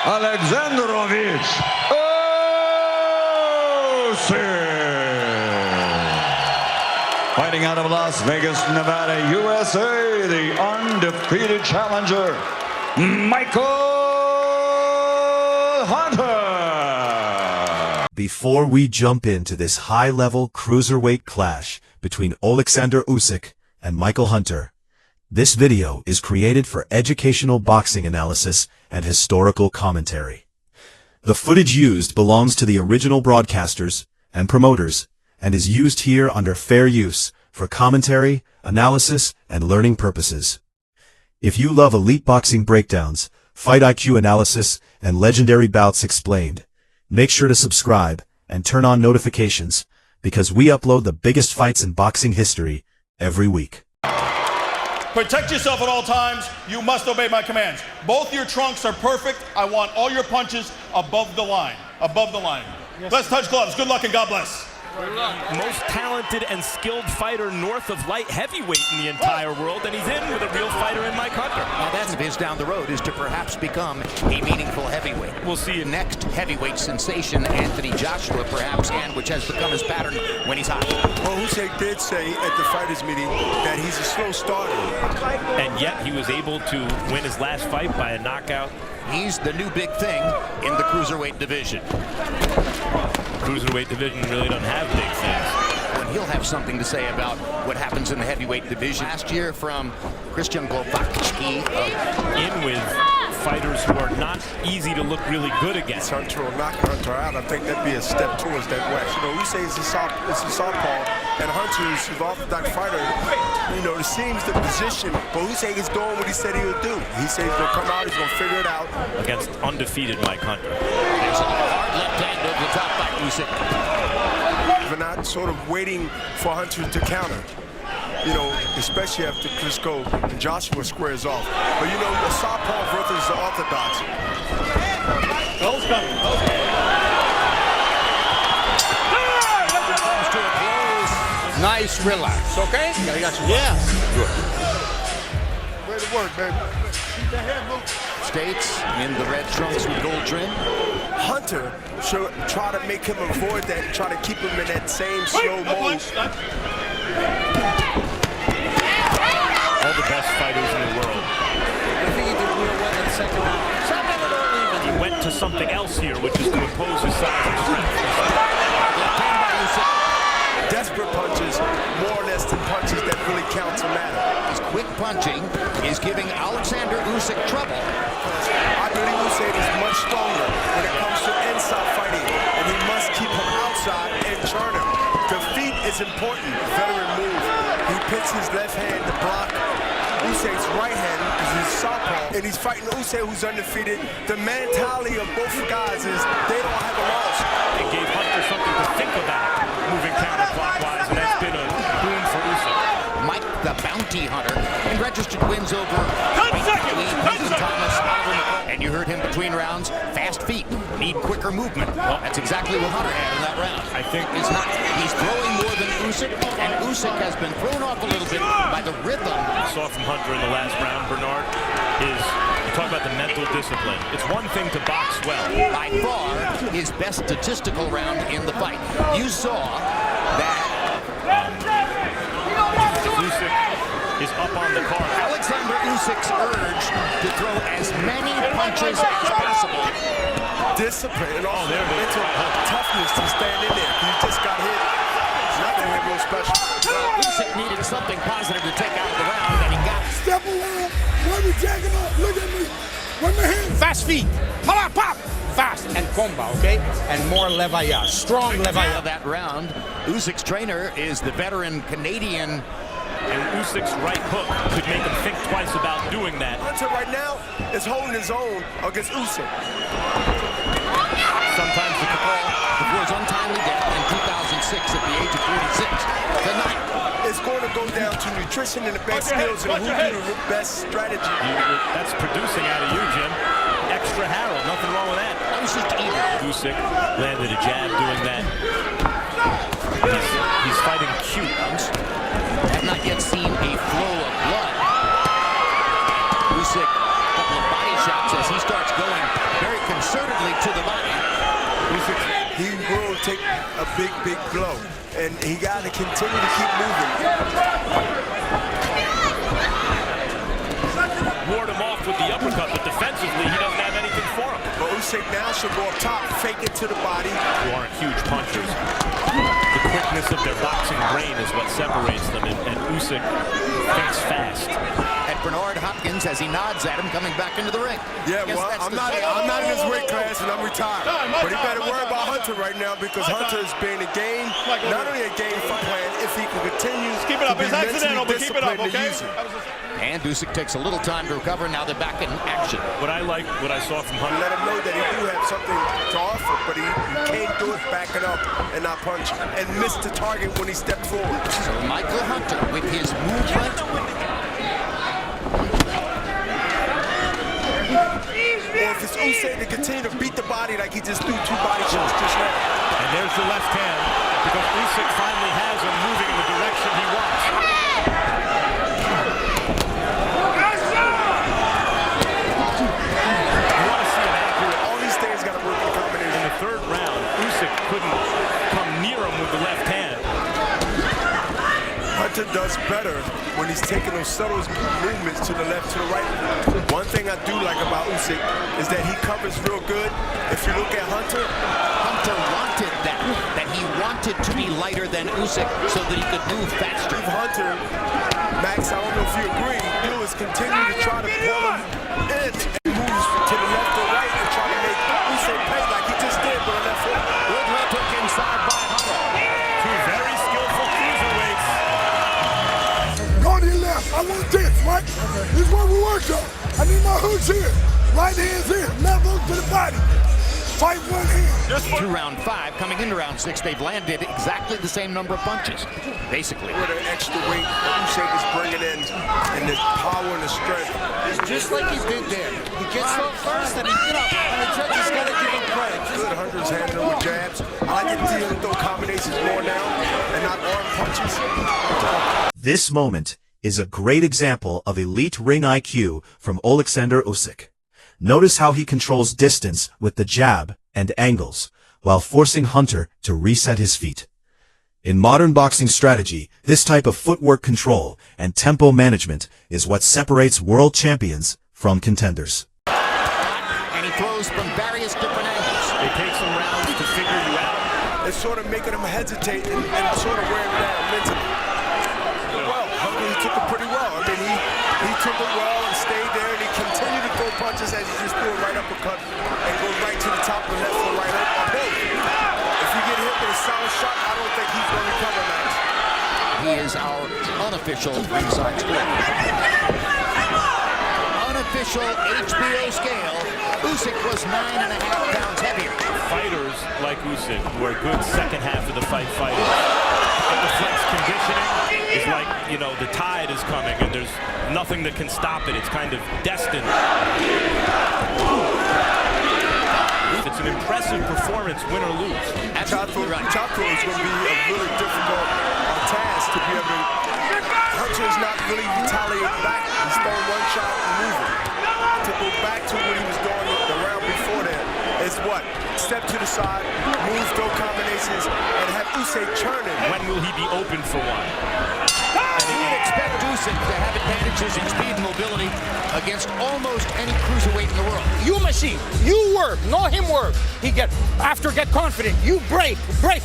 Oleksandr Usyk. Fighting out of Las Vegas, Nevada, USA, the undefeated challenger, Michael Hunter. Before we jump into this high-level cruiserweight clash between Oleksandr Usyk and Michael Hunter, this video is created for educational boxing analysis and historical commentary. The footage used belongs to the original broadcasters and promoters and is used here under fair use for commentary, analysis, and learning purposes. If you love elite boxing breakdowns, fight IQ analysis, and legendary bouts explained, make sure to subscribe and turn on notifications because we upload the biggest fights in boxing history every week. Protect yourself at all times. You must obey my commands. Both your trunks are perfect. I want all your punches above the line. Above the line. Yes. Let's touch gloves. Good luck and God bless. Most talented and skilled fighter north of light heavyweight in the entire world, and he's in with a real fighter in Mike Hunter. Now that's his down the road is to perhaps become a meaningful heavyweight. We'll see. Next heavyweight sensation, Anthony Joshua, perhaps, and which has become his pattern when he's hot. Well, Usyk did say at the fighters meeting that he's a slow starter. And yet he was able to win his last fight by a knockout. He's the new big thing in the cruiserweight division. Cruiserweight division really don't have big things. And he'll have something to say about what happens in the heavyweight division. Last year from Christian Glowacki. In with fighters who are not easy to look really good against. Hunter will knock Hunter out. I think that'd be a step towards that way. You know, we say it's a southpaw, and Hunter is an orthodox fighter. You know, it seems the position, but Usyk is doing what he said he would do. He said he's going to come out, he's going to figure it out. Against undefeated Mike Hunter. There's a hard left hand over the top by Usyk. We're not sort of waiting for Hunter to counter. You know, especially after Klitschko and Joshua squares off. But you know, the southpaw versus the orthodox. Goal's coming. Nice relax, okay? I got you. Yeah. Good. Way to work, baby. States in the red trunks with gold trim. Hunter should try to make him avoid that and try to keep him in that same slow mode. All the best fighters in the world. I think he did real well in the second round. Something at all even. He went to something else here, which is to impose his size and strength. Desperate punches, more or less the punches that really count to matter. His quick punching is giving Oleksandr Usyk trouble. I believe Usyk is much stronger when it comes to inside fighting, and he must keep him outside and turn him. The feet is important, veteran move. He picks his left hand to block Usyk's right hand is his southpaw, and he's fighting Usyk, who's undefeated. The mentality of both guys is they don't have a loss. It gave Hunter something to think about, moving counterclockwise, and that's been a boon for Usyk. Mike the Bounty Hunter in registered wins over Thomas, and you heard him between rounds. Fast feet need quicker movement. Well, that's exactly what Hunter had in that round. I think he's throwing more than Usyk, and Usyk has been thrown off a little bit by the rhythm. I saw from Hunter in the last round, Bernard, is you talk about the mental discipline. It's one thing to box well. By far, his best statistical round in the fight. You saw that Usyk is up on the card. Oleksandr Usyk's urge to throw as many punches as possible. Discipline and also mental toughness to stand in there. He just got hit. Nothing real special. Usyk needed something positive to take out of the round, and he got it. Step around. Let me jack it up. Look at me. With my hands. Fast feet. Pop, pop. Fast and combo, okay? And more levaya. Strong levaya. That round, Usyk's trainer is the veteran Canadian. And Usyk's right hook could make him think twice about doing that. Hunter right now is holding his own against Usyk. Sometimes the call before his untimely death in 2006 at the age of 46. Tonight, it's going to go down to nutrition and the best skills and who do the best strategy. That's producing out of you, Jim. Extra Harold, nothing wrong with that. I was just evil. Usyk landed a jab doing that. He's fighting cute. Have not yet seen a flow of blood. Usyk, a couple of body shots as he starts going very take a big blow, and he got to continue to keep moving. Ward him off with the uppercut, but defensively, he doesn't have anything for him. But Usyk now should go up top, fake it to the body. Who aren't huge punchers. The quickness of their boxing brain is what separates them, and Usyk thinks fast. At Bernard Hopkins as he nods at him coming back into the ring. Yeah, well, I'm not in his weight class and I'm retired. But he better worry about Hunter right now because Hunter is being a game, not only a game for plan, if he can continue Keep it up. to be It's accidental, but keep it up, mentally okay? disciplined to use it. And Usyk takes a little time to recover. Now they're back in action. What I like, what I saw from Hunter. Let him know that he do have something to offer, but he can't do it backing up and not punch and miss the target when he stepped forward. So Michael Hunter with his movement. Or if it's Usyk to continue to beat the body like he just threw 2 body shots just now. And there's the left hand, because Usyk finally has him moving in the direction he wants. You want to see an accurate. All these things got to work in combination. In the 3rd round, Usyk couldn't come near him with the left hand. Hunter does better when he's taking those subtle movements to the left, to the right. One thing I do like about Usyk is that he covers real good. If you look at Hunter Wanted that he wanted to be lighter than Usyk so that he could move faster. Hunter, Max, I don't know if you agree, do is continue to try to pull him in and moves to the left or right and try to make Usyk pay like he just did with a left hook. Good left hook inside by Hunter. 2 very skillful cruiserweights. Go to your left. I want this, right? This is what we worked on. I need my hooks here. Right hand's here. Left hook to the body. Fight one hand. To round 5, coming into round 6, they've landed exactly the same number of punches, basically. With an extra weight that Usyk is bringing in and the power and the strength. Just like he did there. He gets up first and and the judges got to give him credit. Good, Hunter's handling with jabs. I like to see him throw combinations more now and not arm punches. This moment is a great example of elite ring IQ from Oleksandr Usyk. Notice how he controls distance with the jab and angles, while forcing Hunter to reset his feet. In modern boxing strategy, this type of footwork control and tempo management is what separates world champions from contenders. And he throws from various different angles. It takes some rounds to figure you out. It's sort of making him hesitate and sort of wear him down mentally. Well, Hunter, he took it pretty well. I mean, he took it well and stayed there, and he continued to throw punches as he just threw a right uppercut and go right to the top of the left or right hook or both. If you get hit with a solid shot, I don't think he's going to recover, Max. He is our unofficial ringside score. Unofficial HBO scale, Usyk was 9.5 pounds heavier. Fighters like Usyk, who are good second half of the fight fighters, the flex conditioning is like, you know, the tide is coming and there's nothing that can stop it. It's kind of destined. It's an impressive performance, win or lose. Absolutely right. Top throw is going to be a really difficult task to be able to. Hunter is not really retaliating back. He's throwing one shot and moving. To go back to what he was doing the round before that is what? Step to the side, move, throw combinations, and have Usyk churning. When will he be open for one? You would expect Usyk to have advantages in speed and mobility against almost any cruiserweight in the world. You machine. You work, not him work. Get confident. You break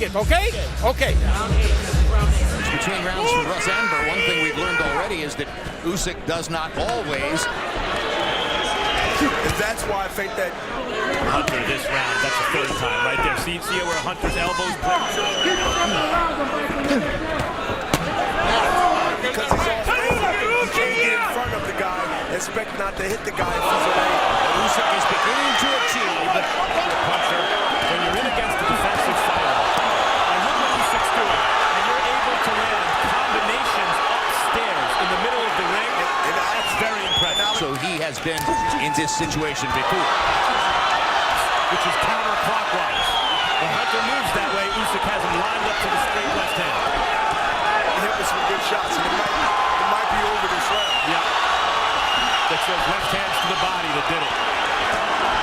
it, okay? Okay. Between rounds from Russ Amber, one thing we've learned already is that Usyk does not always. And that's why I think that Hunter this round, that's the 3rd time right there. See where Hunter's elbows break? because he's off base, he can't get in front of the guy, expect not to hit the guy if he's away. Usyk is beginning to achieve the puncher. When you're in against a defensive fighter, and look what Usyk's doing, and you're able to land combinations upstairs in the middle of the ring, that's very impressive. So he has been in this situation before. Which is counterclockwise. When Hunter moves that way, Usyk has him lined up to the straight left hand. He hit with some good shots, and it might be over this round. Yeah. That's those left hands to the body that did it.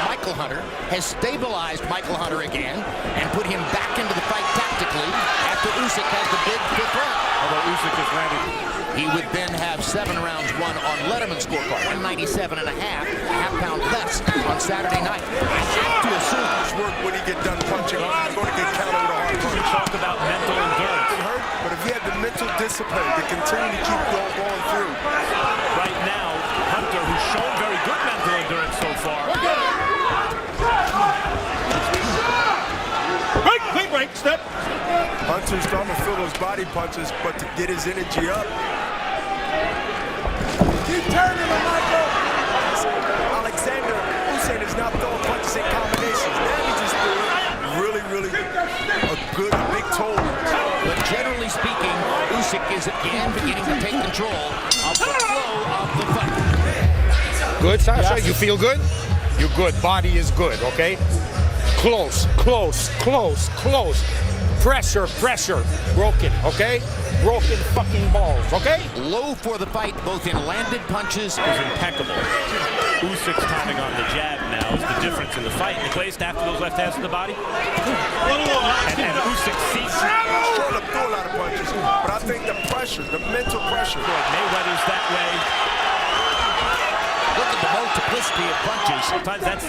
Michael Michael Hunter, has stabilized Michael Hunter again and put him back into the fight tactically after Usyk has the big fifth round. Although Usyk is landing. He would then have 7 rounds won on Letterman's scorecard, 197.5, a half-pound less on Saturday night. I have to assume His work when he get done punching, he's going to get countered with a hard punch. We talk about mental endurance. It hurt, but if he had the mental discipline to continue to keep going through. Right now, Hunter, who's shown very good mental endurance so far. Break, clean break, step. Hunter's starting to feel those body punches, but to get his energy up. Keep turning him, Michael. Oleksandr Usyk is now throwing punches in combinations. Now he just really a good big toll. but generally speaking, Usyk is again beginning to take control of the flow of the fight. Good, Sasha? You feel good? You're good. Body is good, okay? Close. Pressure. Broken, okay? Broken fucking balls, okay? Low for the fight, both in landed punches. Was impeccable. Usyk's timing on the jab now is the difference in the fight. He placed after those left hands to the body. And Usyk sees Throwing up through a lot of punches, but I think the pressure, the mental pressure. Mayweather's that way. Look at the multiplicity of punches. Sometimes that's,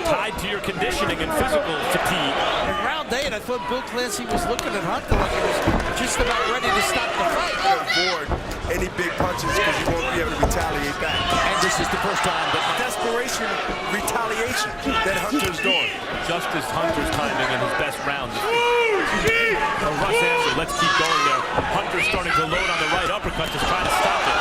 tied to your conditioning and physical fatigue. In round 8, I thought Bill Clancy was looking at Hunter like he was just about ready to stop the fight. Avoid any big punches because you won't be able to retaliate back. And this is the first time that Desperation, retaliation that Hunter's doing. Just as Hunter's timing in his best rounds. Russ answer, let's keep going there. Hunter's starting to load on the right uppercut to try to stop it.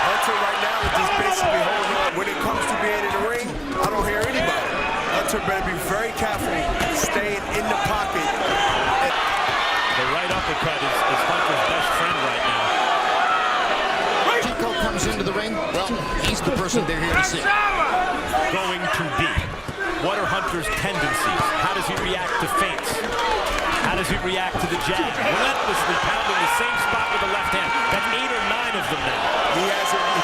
Hunter right now is just basically holding on. When it comes to being in the ring, I don't hear anybody. Hunter better be very careful staying in the pocket. The right uppercut is Hunter's best friend right now. Chico comes into the ring, well, he's the person they're here to see. Going to be. What are Hunter's tendencies? How does he react to feints? How does he react to the jab? Relentlessly pounding the same spot with the left hand. That's 8 or 9 of them now. He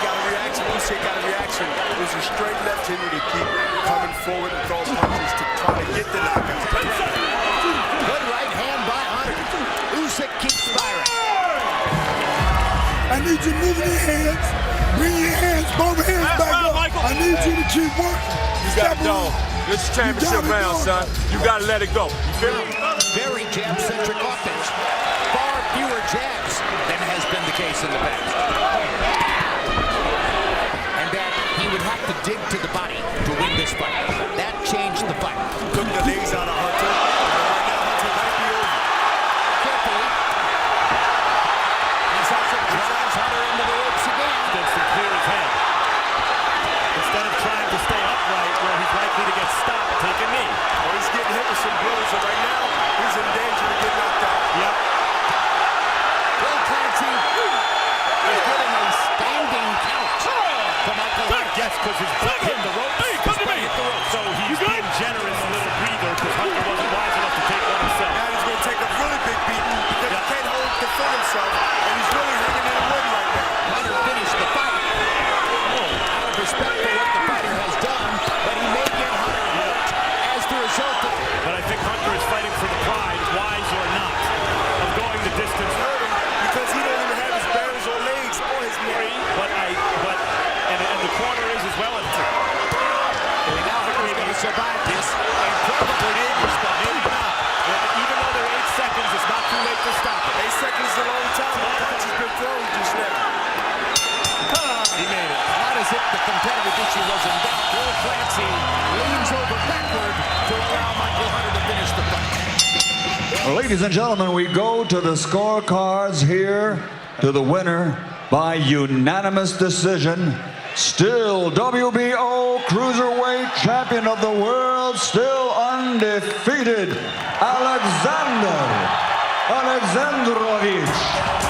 got a reaction. Usyk got a reaction. It was a straight left hand to keep coming forward and throw punches to try to get the knockout. Good right hand by Hunter. Usyk keeps firing. I need you moving your hands. Bring your hands, both hands back up. I need you to keep working. You got to know. This is championship round, son. You got to let it go. You feel me? Very jab-centric offense. Far fewer jabs than has been the case in the past. And that he would have to dig to the body to win this fight. That changed the fight. Took the legs out of Hunter. Right now, Hunter might be over. Carefully. He's also drives Hunter into the ropes again. Gets to clear his head. Instead of trying to stay upright where he's likely to get stopped, take a knee. Oh, he's getting hit with some blows, so right now, he's in danger to get knocked out. Yep. Bill Clancy is getting a standing count to Michael Hunter. Yes, because his butt hit the ropes. His butt hit the ropes. So he's being generous, a little breather, because Hunter wasn't wise enough to take one himself. Now he's going to take a really big beating because he can't defend himself, and he's really hanging in the ring right now. Hunter finished the fight. Out of respect for what the fighter has done, but he may get Hunter hurt as the result of it. But I think Hunter is fighting for the pride, wise or not, of going the distance. Hurt him because he don't even have his barrels or legs or his knee. And the corner is as well. We now think he's going to survive this, and probably is, but maybe not. Even though there are 8 seconds, it's not too late to stop it. 8 seconds is a long time. The punch has been thrown just now. He made it. Not as if the competitive issue was in doubt. Bill Clancy leans over backward to allow Michael Hunter to finish the fight. Ladies and gentlemen, we go to the scorecards here to the winner by unanimous decision. Still WBO Cruiserweight Champion of the world, still undefeated, Oleksandr Usyk.